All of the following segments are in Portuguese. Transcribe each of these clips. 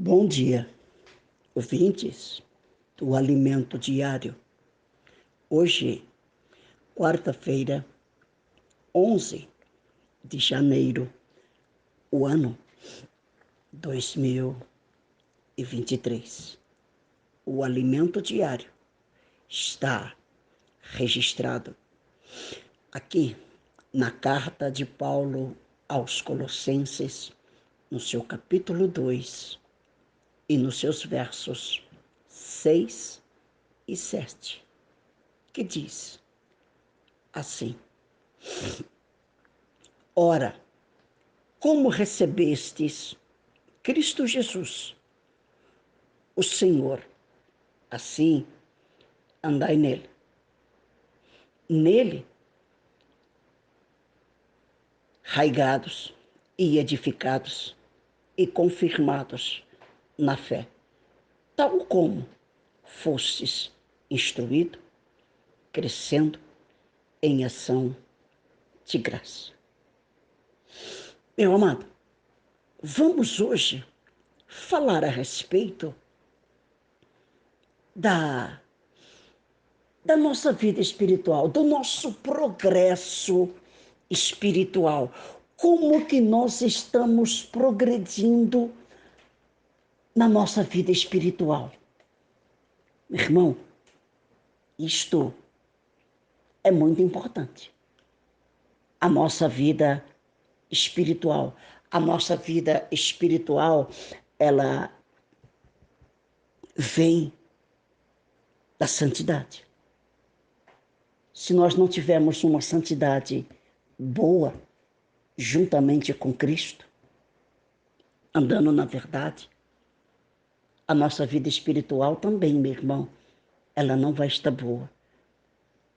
Bom dia, ouvintes do Alimento Diário. Hoje, quarta-feira, 11 de janeiro, o ano 2023. O Alimento Diário está registrado aqui na carta de Paulo aos Colossenses, no seu capítulo 2, e nos seus versos 6 e 7, que diz assim: Ora, como recebestes Cristo Jesus, o Senhor, assim andai nele. Nele, raigados e edificados e confirmados na fé, tal como fostes instruído, crescendo em ação de graça. Meu amado, vamos hoje falar a respeito da nossa vida espiritual, do nosso progresso espiritual. Como que nós estamos progredindo na nossa vida espiritual? Meu irmão, isto é muito importante. A nossa vida espiritual. A nossa vida espiritual, ela vem da santidade. Se nós não tivermos uma santidade boa, juntamente com Cristo, andando na verdade, a nossa vida espiritual também, meu irmão, ela não vai estar boa.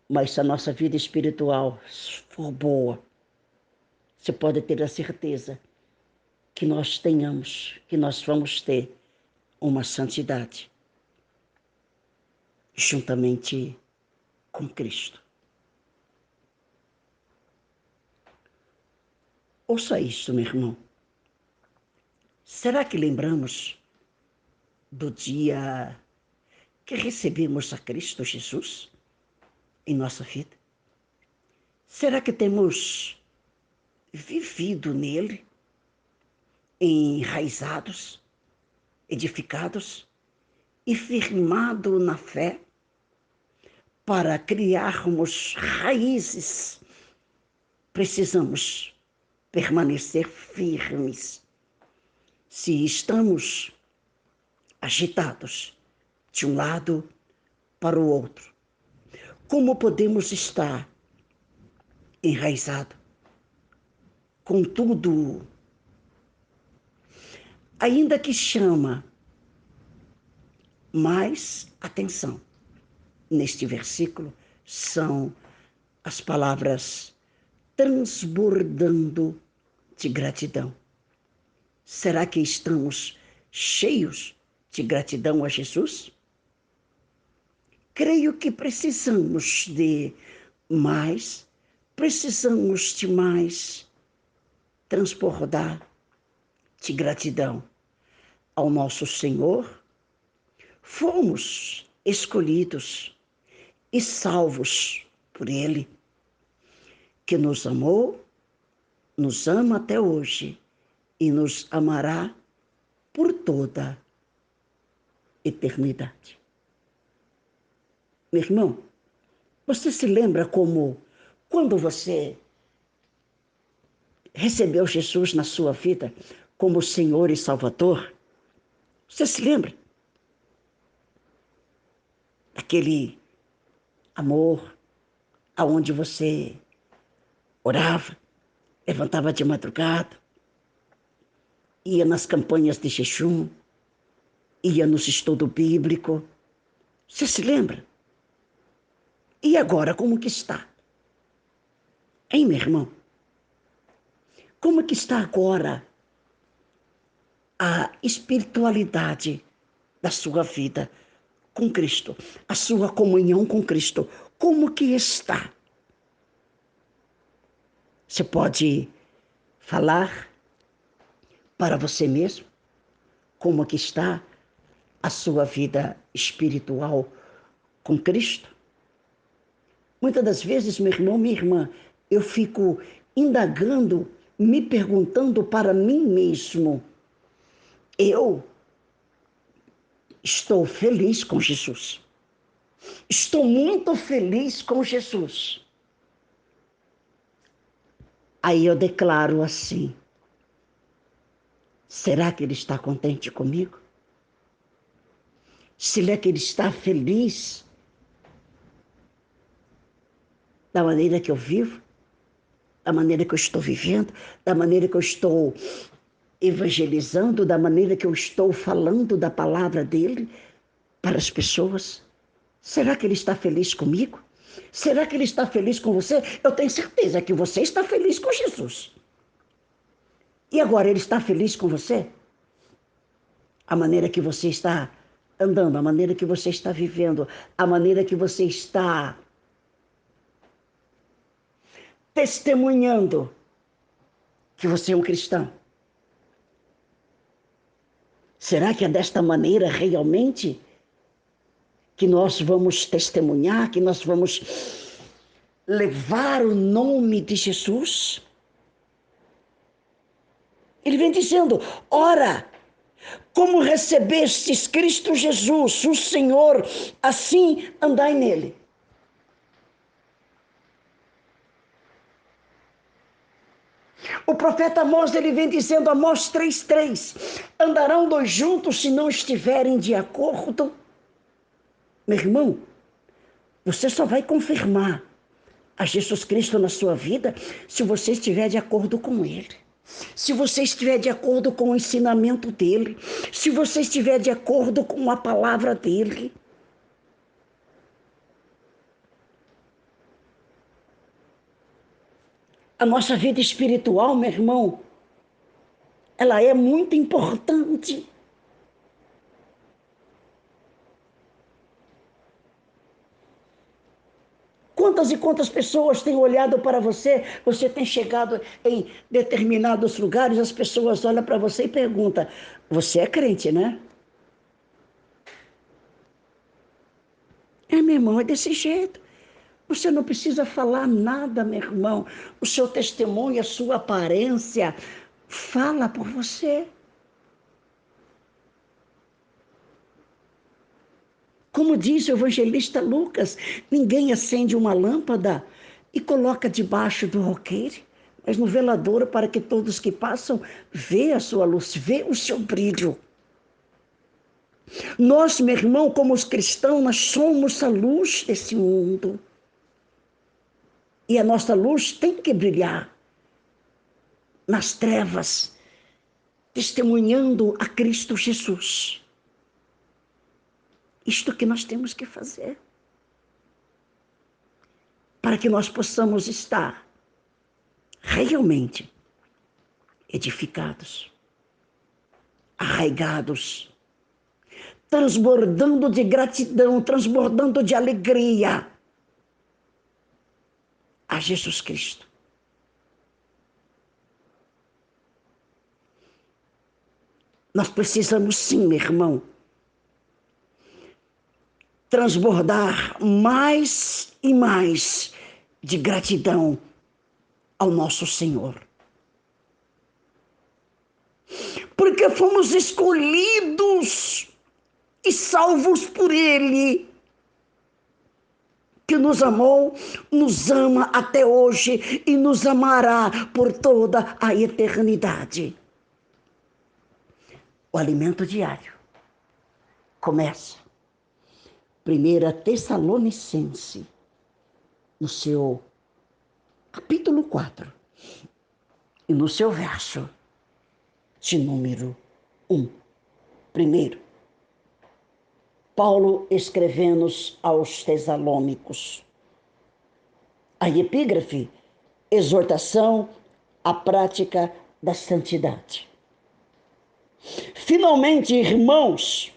Mas se a nossa vida espiritual for boa, você pode ter a certeza que nós vamos ter uma santidade juntamente com Cristo. Ouça isso, meu irmão. Será que lembramos do dia que recebemos a Cristo Jesus em nossa vida? Será que temos vivido nele, enraizados, edificados e firmados na fé, para criarmos raízes? Precisamos permanecer firmes. Se estamos agitados de um lado para o outro, como podemos estar enraizado? Contudo, ainda que chama mais atenção neste versículo, são as palavras transbordando de gratidão. Será que estamos cheios de gratidão a Jesus? Creio que precisamos de mais transbordar de gratidão ao nosso Senhor. Fomos escolhidos e salvos por Ele, que nos amou, nos ama até hoje e nos amará por toda eternidade. Meu irmão, você se lembra como, quando você recebeu Jesus na sua vida como Senhor e Salvador, você se lembra daquele amor aonde você orava, levantava de madrugada, ia nas campanhas de jejum, ia nos estudos bíblicos? Você se lembra? E agora, como que está? Hein, meu irmão? Como que está agora a espiritualidade da sua vida com Cristo? A sua comunhão com Cristo? Como que está? Você pode falar para você mesmo? como é que está a sua vida espiritual com Cristo? Muitas das vezes, meu irmão, minha irmã, eu fico indagando, me perguntando para mim mesmo, eu estou feliz com Jesus. Estou muito feliz com Jesus. Aí eu declaro assim, será que ele está contente comigo? Será que ele está feliz da maneira que eu vivo? Da maneira que eu estou vivendo? Da maneira que eu estou evangelizando? Da maneira que eu estou falando da palavra dele para as pessoas? Será que ele está feliz comigo? Será que ele está feliz com você? Eu tenho certeza que você está feliz com Jesus. E agora, ele está feliz com você? A maneira que você está andando, a maneira que você está vivendo, a maneira que você está testemunhando que você é um cristão. Será que é desta maneira realmente que nós vamos testemunhar, que nós vamos levar o nome de Jesus? Ele vem dizendo, ora, como recebestes Cristo Jesus, o Senhor, assim andai nele. O profeta Amós, ele vem dizendo, Amós 3:3, andarão dois juntos se não estiverem de acordo? Meu irmão, você só vai confirmar a Jesus Cristo na sua vida se você estiver de acordo com ele. Se você estiver de acordo com o ensinamento dele, se você estiver de acordo com a palavra dele. A nossa vida espiritual, meu irmão, ela é muito importante. Quantas e quantas pessoas têm olhado para você, você tem chegado em determinados lugares, as pessoas olham para você e perguntam, você é crente, né? Meu irmão, é desse jeito. Você não precisa falar nada, meu irmão. O seu testemunho, a sua aparência, fala por você. Como diz o evangelista Lucas, ninguém acende uma lâmpada e coloca debaixo do roqueiro, mas no veladouro para que todos que passam vejam a sua luz, vejam o seu brilho. Nós, meu irmão, como os cristãos, nós somos a luz desse mundo. E a nossa luz tem que brilhar nas trevas, testemunhando a Cristo Jesus. Isto que nós temos que fazer. Para que nós possamos estar realmente edificados, arraigados, transbordando de gratidão, transbordando de alegria a Jesus Cristo. Nós precisamos sim, meu irmão, transbordar mais e mais de gratidão ao nosso Senhor. Porque fomos escolhidos e salvos por Ele, que nos amou, nos ama até hoje e nos amará por toda a eternidade. O alimento diário começa. 1 Tessalonicenses, no seu capítulo 4, e no seu verso de número 1. Primeiro, Paulo escrevendo aos Tessalônicos. A epígrafe, exortação à prática da santidade. Finalmente, irmãos,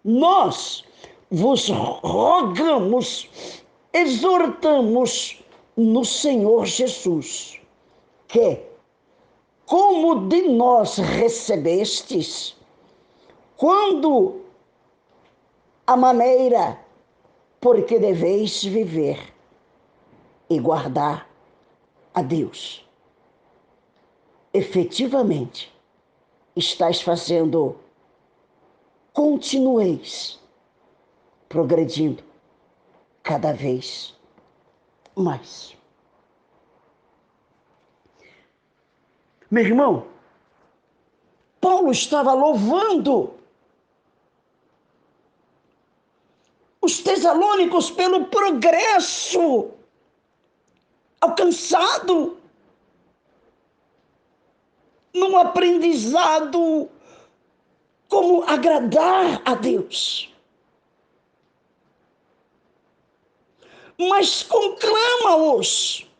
nós vos rogamos, exortamos no Senhor Jesus, que, como de nós recebestes, quando a maneira por que deveis viver e guardar a Deus. Efetivamente, estáis fazendo, continueis progredindo cada vez mais. Meu irmão, Paulo estava louvando os tessalônicos pelo progresso alcançado num aprendizado como agradar a Deus. Mas conclama-os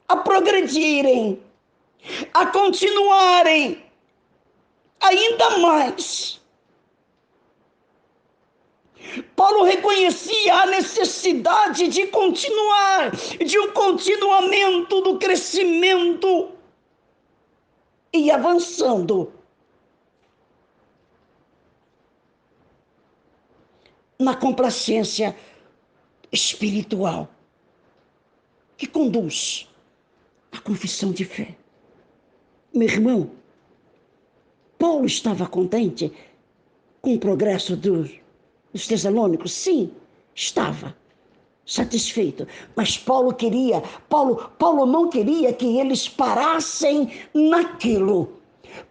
a progredirem, a continuarem ainda mais. Paulo reconhecia a necessidade de continuar, de um continuamento do crescimento e avançando na complacência espiritual que conduz à confissão de fé. Meu irmão, Paulo estava contente com o progresso dos tessalônicos? Sim, estava satisfeito. Mas Paulo não queria que eles parassem naquilo.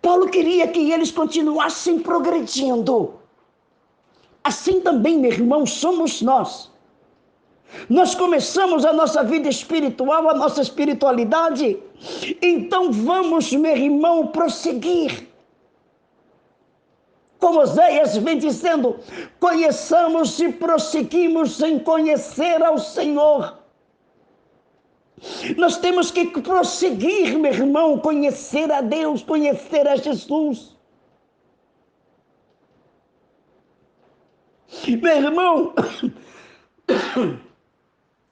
Paulo queria que eles continuassem progredindo. Assim também, meu irmão, somos nós. Nós começamos a nossa vida espiritual, a nossa espiritualidade, então vamos, meu irmão, prosseguir. Como Oséias vem dizendo, conheçamos e prosseguimos em conhecer ao Senhor. Nós temos que prosseguir, meu irmão, conhecer a Deus, conhecer a Jesus.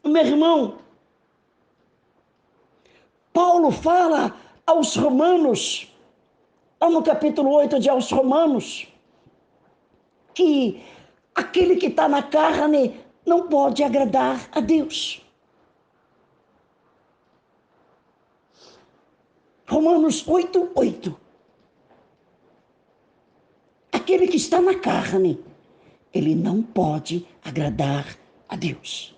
Meu irmão, Paulo fala aos Romanos, lá no capítulo 8 de aos Romanos, que aquele que está na carne não pode agradar a Deus. Romanos 8:8. Aquele que está na carne, ele não pode agradar a Deus.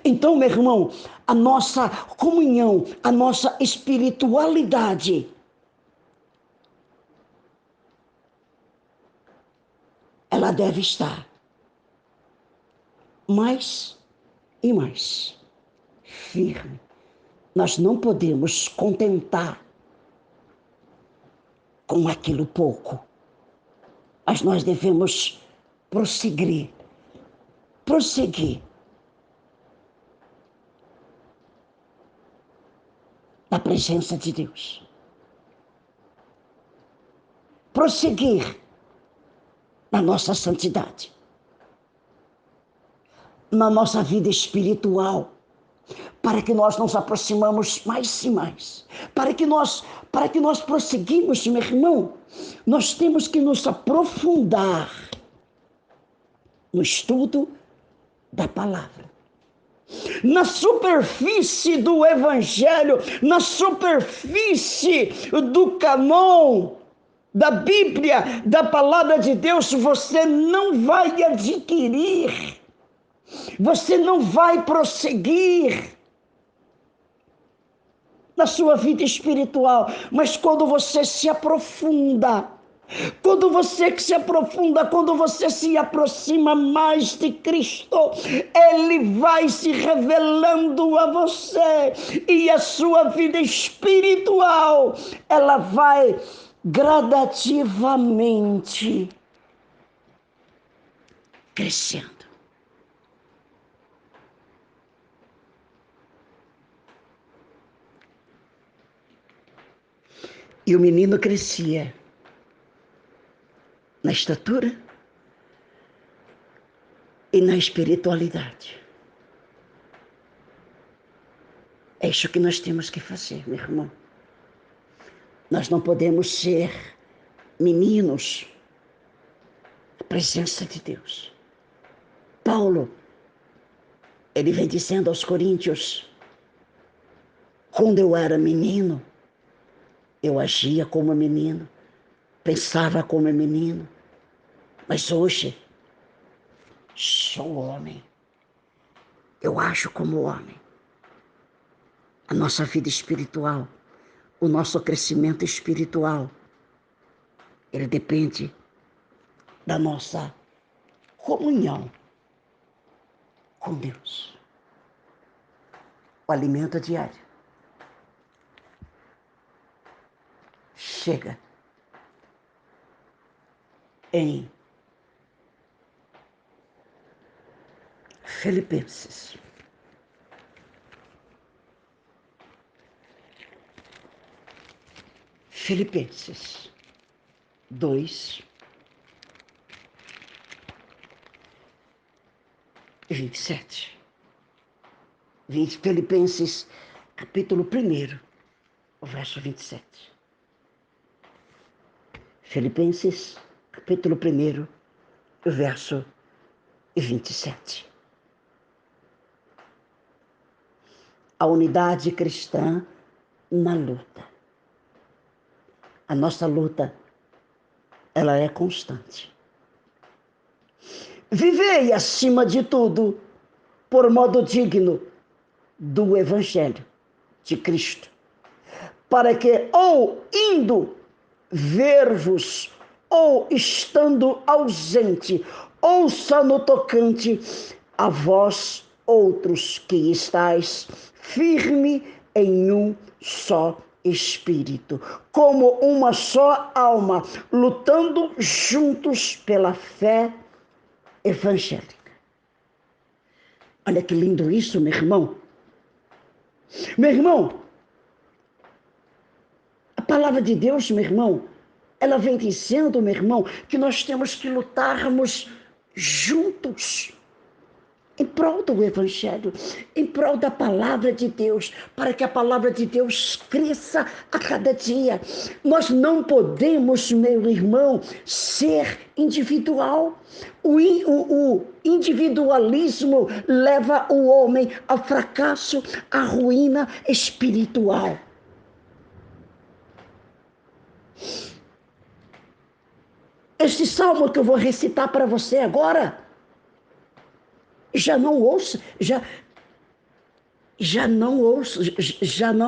Então, meu irmão, a nossa comunhão, a nossa espiritualidade, ela deve estar mais e mais firme. Nós não podemos contentar com aquilo pouco, mas nós devemos prosseguir na presença de Deus. Prosseguir na nossa santidade, na nossa vida espiritual, para que nós nos aproximamos mais e mais, para que nós prosseguimos, meu irmão, nós temos que nos aprofundar no estudo da palavra. Na superfície do Evangelho, na superfície do canon da Bíblia, da palavra de Deus, você não vai adquirir, você não vai prosseguir na sua vida espiritual, mas quando você se aprofunda, quando você se aproxima mais de Cristo, Ele vai se revelando a você e a sua vida espiritual, ela vai gradativamente crescendo. E o menino crescia na estatura e na espiritualidade. É isso que nós temos que fazer, meu irmão. Nós não podemos ser meninos, a presença de Deus. Paulo, ele vem dizendo aos coríntios: quando eu era menino, eu agia como menino, pensava como menino, mas hoje sou homem, eu ajo como homem. A nossa vida espiritual, o nosso crescimento espiritual, ele depende da nossa comunhão com Deus. O alimento diário chega em Filipenses. Filipenses 2, 27. Filipenses, capítulo 1, o verso 27. Filipenses, capítulo 1, o verso 27. A unidade cristã na luta. A nossa luta, ela é constante. Vivei acima de tudo por modo digno do Evangelho de Cristo, para que, ou indo ver-vos, ou estando ausente, ouça no tocante a vós outros que estáis firme em um só Espírito, como uma só alma, lutando juntos pela fé evangélica. Olha que lindo isso, meu irmão. Meu irmão, a palavra de Deus, meu irmão, ela vem dizendo, meu irmão, que nós temos que lutarmos juntos em prol do Evangelho, em prol da palavra de Deus, para que a palavra de Deus cresça a cada dia. Nós não podemos, meu irmão, ser individual. O individualismo leva o homem ao fracasso, à ruína espiritual. Este salmo que eu vou recitar para você agora, já não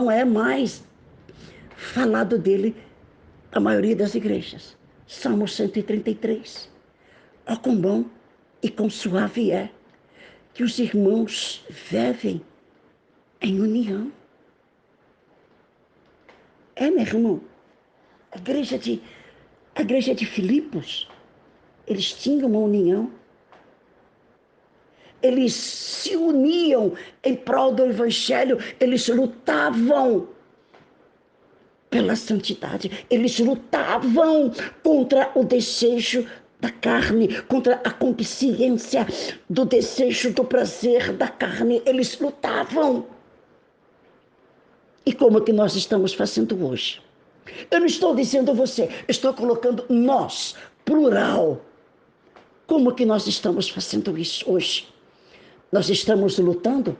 é mais falado dele a maioria das igrejas. Salmo 133. Ó, quão bom e quão suave é que os irmãos vivem em união. Meu irmão, a igreja de Filipos, eles tinham uma união. Eles se uniam em prol do Evangelho, eles lutavam pela santidade, eles lutavam contra o desejo da carne, contra a concupiscência do desejo do prazer da carne, eles lutavam. E como que nós estamos fazendo hoje? Eu não estou dizendo você, estou colocando nós, plural. Como que nós estamos fazendo isso hoje? Nós estamos lutando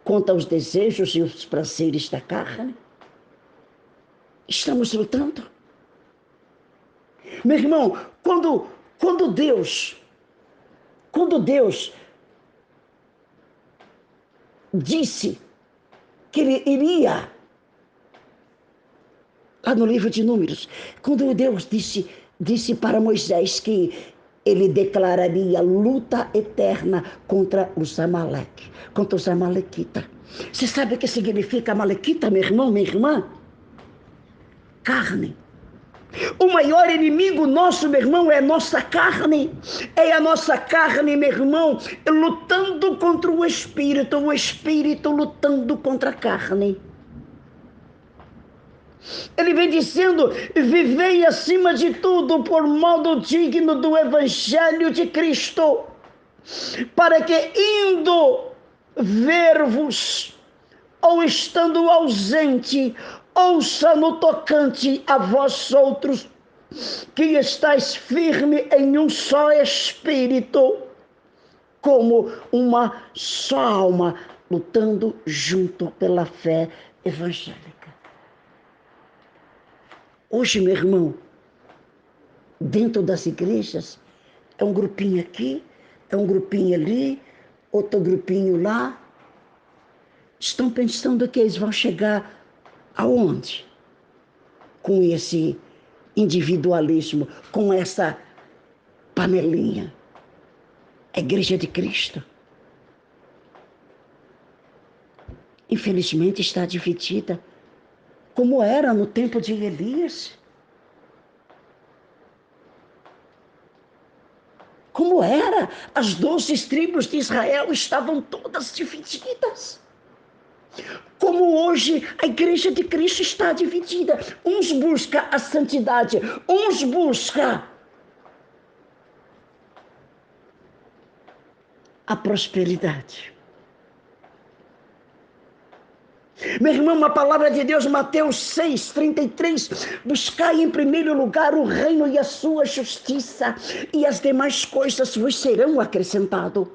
contra os desejos e os prazeres da carne? Estamos lutando? Meu irmão, quando Deus disse que ele iria, lá no livro de Números, quando Deus disse para Moisés que ele declararia luta eterna contra os Amaleque, contra os Amalequitas. Você sabe o que significa Amalequita, meu irmão, minha irmã? Carne. O maior inimigo nosso, meu irmão, é a nossa carne. É a nossa carne, meu irmão, lutando contra o espírito lutando contra a carne. Ele vem dizendo: vivei acima de tudo por modo digno do Evangelho de Cristo, para que indo ver-vos, ou estando ausente, ouça no tocante a vós outros que estáis firme em um só espírito, como uma só alma, lutando junto pela fé evangélica. Hoje, meu irmão, dentro das igrejas, é um grupinho aqui, é um grupinho ali, outro grupinho lá. Estão pensando que eles vão chegar aonde? Com esse individualismo, com essa panelinha. A Igreja de Cristo, infelizmente, está dividida, como era no tempo de Elias. Como era, as 12 tribos de Israel estavam todas divididas. Como hoje a Igreja de Cristo está dividida. Uns buscam a santidade, uns buscam a prosperidade. Meu irmão, a palavra de Deus, Mateus 6:33, buscai em primeiro lugar o reino e a sua justiça, e as demais coisas vos serão acrescentadas.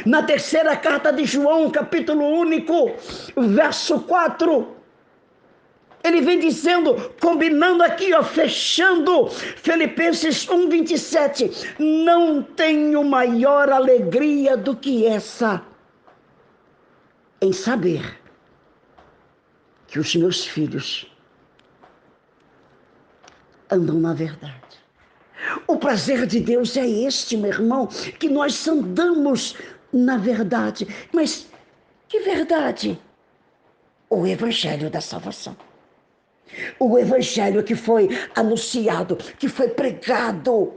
Na terceira carta de João, capítulo único, verso 4, ele vem dizendo, combinando aqui, fechando, Filipenses 1:27, não tenho maior alegria do que essa, em saber que os meus filhos andam na verdade. O prazer de Deus é este, meu irmão, que nós andamos na verdade. Mas que verdade? O evangelho da salvação. O evangelho que foi anunciado, que foi pregado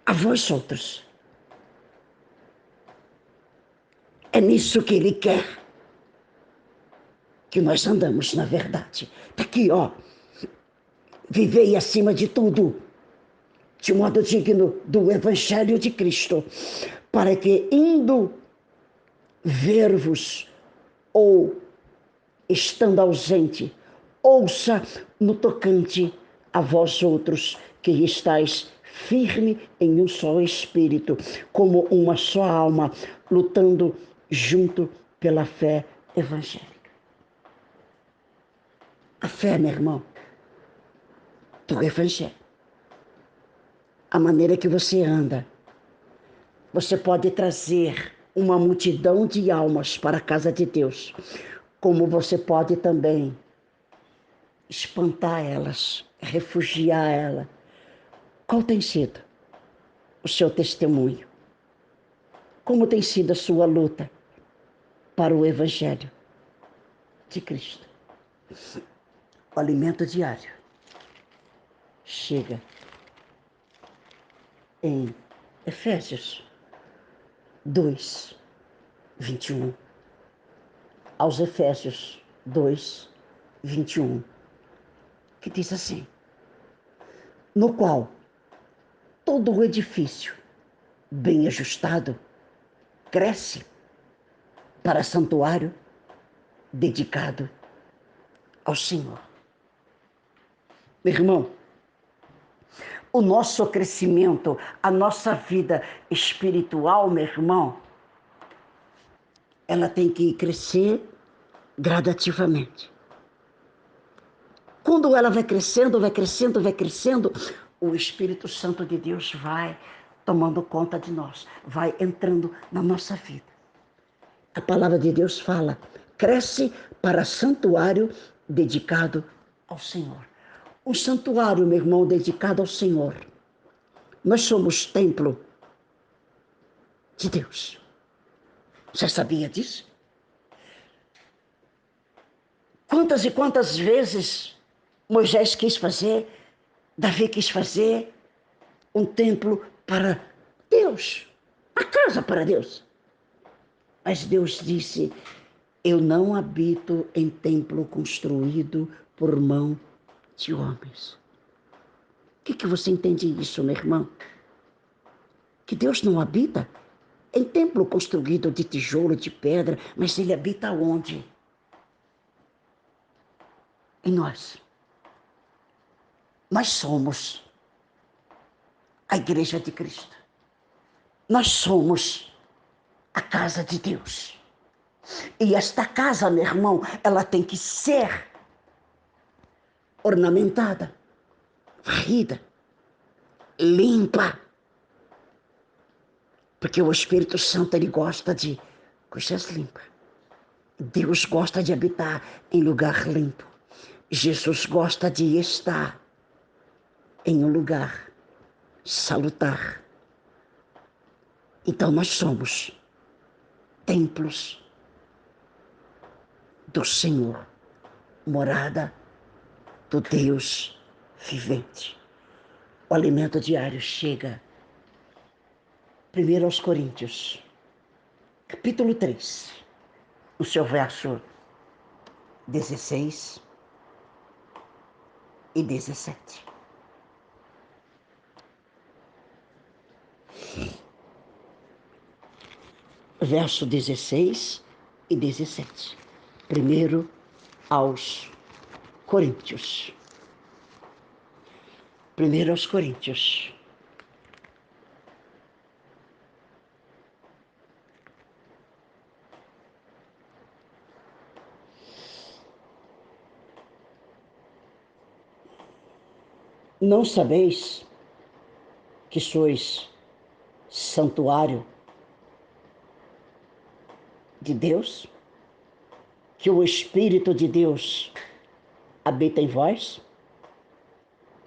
a vós outros. É nisso que ele quer que nós andamos na verdade. Está aqui, vivei acima de tudo, de modo digno do evangelho de Cristo, para que indo ver-vos ou estando ausente, ouça no tocante a vós outros que estáis firme em um só espírito, como uma só alma, lutando junto pela fé evangélica. A fé, meu irmão, do evangelho. A maneira que você anda, você pode trazer uma multidão de almas para a casa de Deus, como você pode também espantar elas, refugiar elas. Qual tem sido o seu testemunho? Como tem sido a sua luta para o Evangelho de Cristo? O alimento diário chega em Efésios 2:21. Aos Efésios 2:21, que diz assim: no qual todo o edifício bem ajustado cresce para santuário dedicado ao Senhor. Meu irmão, o nosso crescimento, a nossa vida espiritual, meu irmão, ela tem que crescer gradativamente. Quando ela vai crescendo, o Espírito Santo de Deus vai tomando conta de nós, vai entrando na nossa vida. A palavra de Deus fala, cresce para santuário dedicado ao Senhor. Um santuário, meu irmão, dedicado ao Senhor. Nós somos templo de Deus. Você sabia disso? Quantas e quantas vezes Moisés quis fazer, Davi quis fazer um templo para Deus, a casa para Deus. Mas Deus disse, eu não habito em templo construído por mão de homens. O que você entende isso, meu irmão? Que Deus não habita em templo construído de tijolo, de pedra, mas Ele habita onde? em nós. Nós somos a Igreja de Cristo. Nós somos a casa de Deus. E esta casa, meu irmão, ela tem que ser ornamentada, varrida, limpa. Porque o Espírito Santo, ele gosta de coisas limpas. Deus gosta de habitar em lugar limpo. Jesus gosta de estar em um lugar salutar. Então nós somos templos do Senhor, morada do Deus vivente. O alimento diário chega. 1 aos Coríntios, capítulo 3, no seu verso 16 e 17. Verso 16 e 17. 1 aos Coríntios. 1 aos Coríntios. Não sabeis que sois santuário de Deus? Que o Espírito de Deus habita em vós?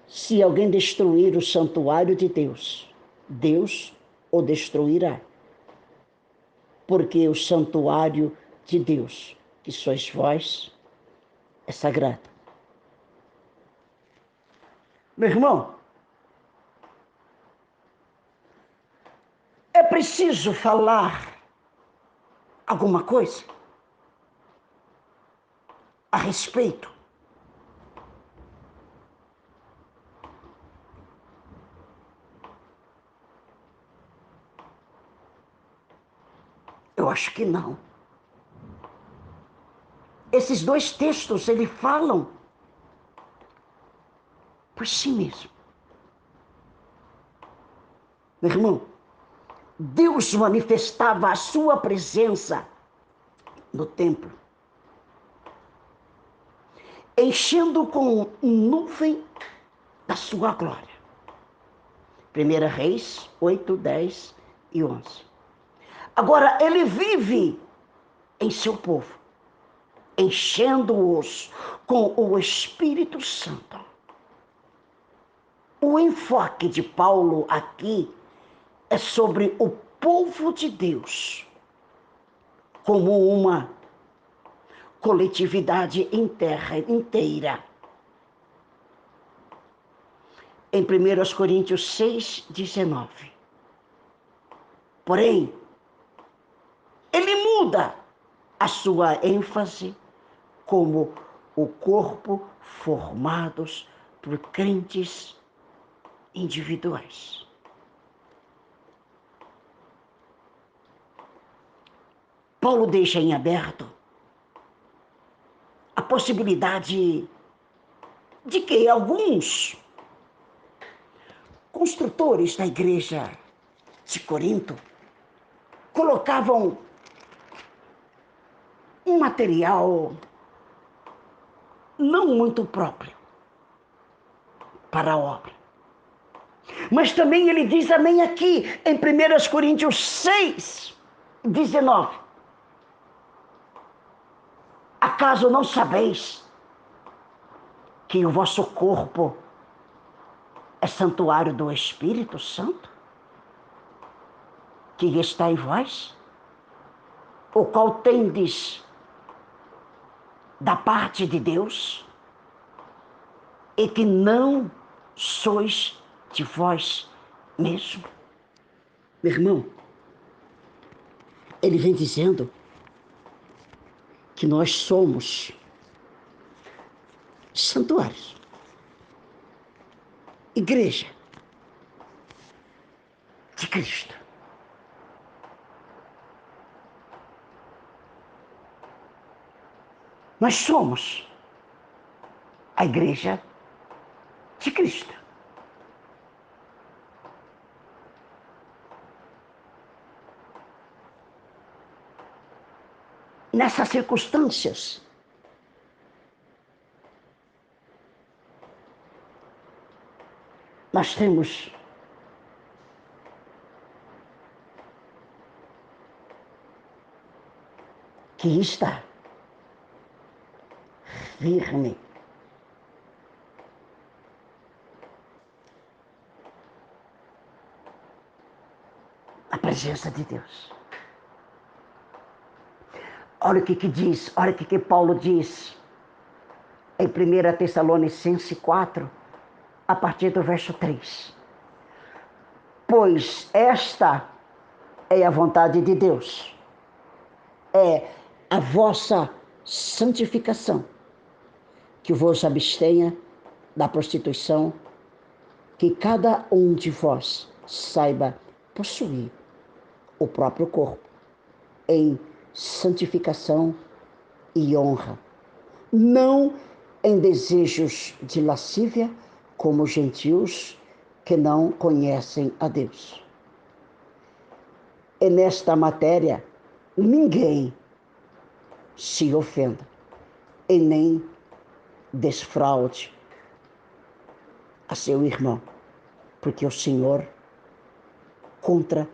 Se alguém destruir o santuário de Deus, Deus o destruirá. Porque o santuário de Deus, que sois vós, é sagrado. Meu irmão, é preciso falar alguma coisa a respeito Eu acho que não. Esses dois textos, eles falam por si mesmo. Meu irmão, Deus manifestava a sua presença no templo, enchendo com nuvem da sua glória. 1 Reis 8, 10 e 11. Agora, ele vive em seu povo, enchendo-os com o Espírito Santo. O enfoque de Paulo aqui é sobre o povo de Deus como uma coletividade inteira. Em 1 Coríntios 6, 19. Porém, ele muda a sua ênfase como o corpo formados por crentes individuais. Paulo deixa em aberto a possibilidade de que alguns construtores da igreja de Corinto colocavam um material não muito próprio para a obra. Mas também ele diz também aqui em 1 Coríntios 6, 19. Acaso não sabeis que o vosso corpo é santuário do Espírito Santo, que está em vós, o qual tendes da parte de Deus, e que não sois de vós mesmo? Meu irmão, ele vem dizendo que nós somos santuários, igreja de Cristo. Nós somos a igreja de Cristo. Nessas circunstâncias, nós temos que estar firme na presença de Deus. Olha o que diz, olha o que Paulo diz em 1 Tessalonicenses 4, a partir do verso 3. Pois esta é a vontade de Deus, é a vossa santificação, que vos abstenha da prostituição, que cada um de vós saiba possuir o próprio corpo em santificação e honra, não em desejos de lascívia, como gentios que não conhecem a Deus. E nesta matéria, ninguém se ofenda e nem desfraude a seu irmão, porque o Senhor, contra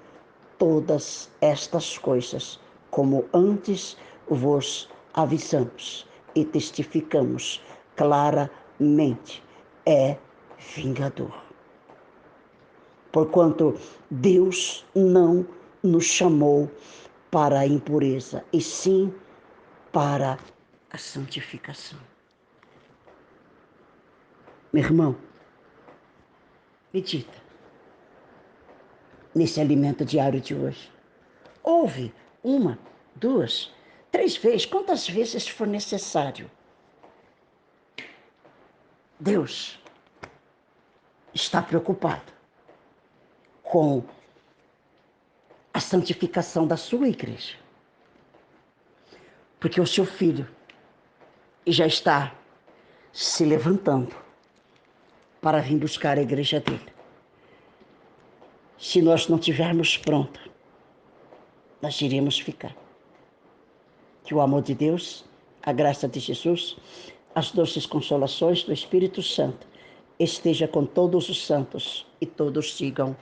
todas estas coisas, como antes vos avisamos e testificamos claramente, é vingador. Porquanto Deus não nos chamou para a impureza, e sim para a santificação. Meu irmão, medita nesse alimento diário de hoje. Ouve 1, 2, 3 vezes, quantas vezes for necessário. Deus está preocupado com a santificação da sua igreja. Porque o seu filho já está se levantando para vir buscar a igreja dele. Se nós não estivermos prontos, nós iremos ficar. Que o amor de Deus, a graça de Jesus, as doces consolações do Espírito Santo esteja com todos os santos e todos sigam